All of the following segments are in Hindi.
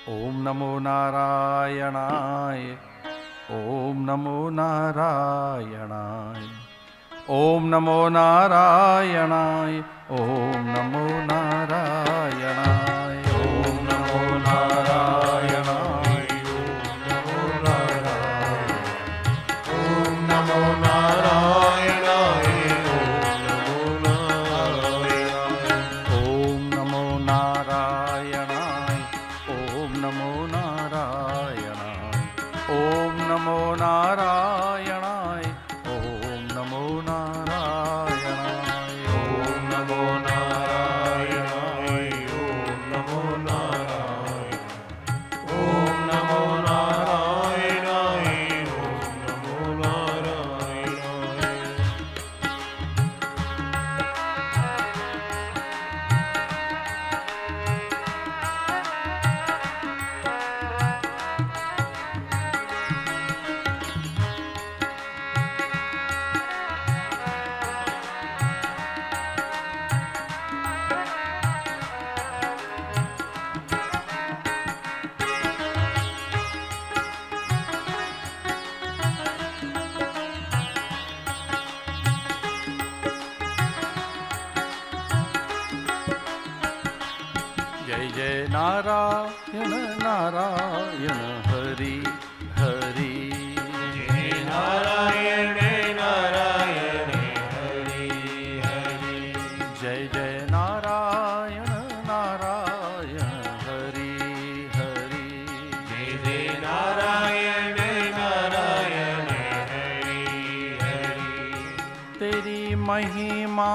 ओम नमो नारायणाय, ओम नमो नारायणाय, ओम नमो नारायणाय, ओम नमो नारायणाय, ओम नमो नारायणाय, ओम नमो नारायणाय, ओम नमो नारायणाय, ओम नमो नारायणाय, ओम नमो नारायणाय, ओम नमो नारायणाय, ओम नमो नारायणाय, ओम नमो नारायणाय, ओम नमो नारायणाय, ओम नमो नारायणाय। जय जय नारायण नारायण हरि हरि, जय नारायण नारायण हरि हरि, जय जय नारायण नारायण हरि हरि, जय जय नारायण नारायण हरि हरि। तेरी महिमा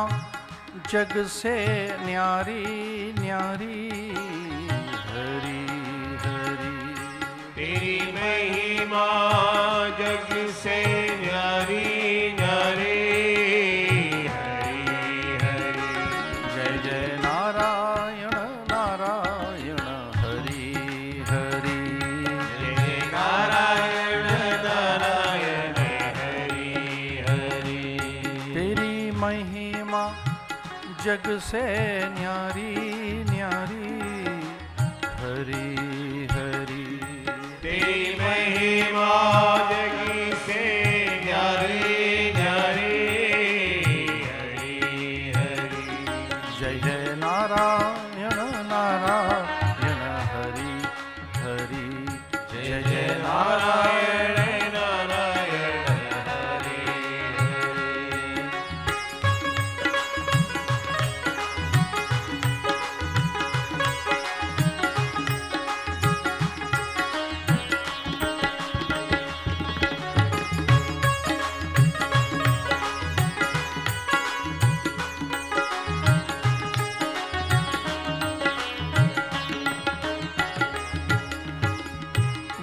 जग से न्यारी न्यारी, हरि हरि, तेरी महिमा जग से न्यारी न्यारी, हरि हरि। जय जय नारायण नारायण हरि हरि, जय जय नारायण नारायण हरि हरि। तेरी महिमा जग से न्यारी न्यारी, हरि हरि, तेरी महिमा जग से न्यारी न्यारी, हरि हरि। जय जय नारायण नारायण हरि हरि, जय जय नारायण नारायण हरि हरि।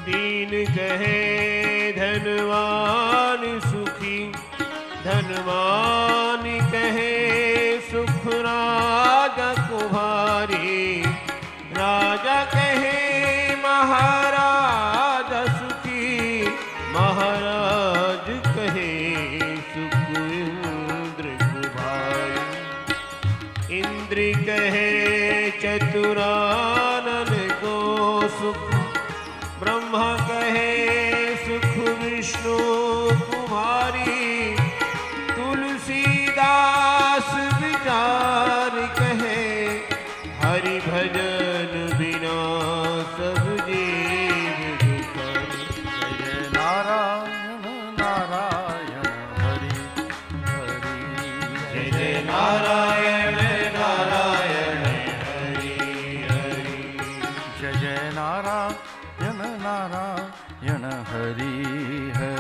दीन कहे धनवान सुखी, धनवान कहे सुख राजा कुमारी, राजा कहे महाराज सुखी, महाराज कहे सुख इंद्र कुमारी, इंद्र कहे चतुरानन को सुख, ब्रह्मा कहे सुख विष्णु कुमारी, तुलसीदास विचार कहे हरि भजन बिना सब जीव दुखी। जय जय नारायण नारायण हरि हरि, जय जय नारायण नारायण हरि हरि, जय जय नारायण नारायण हरि हरि,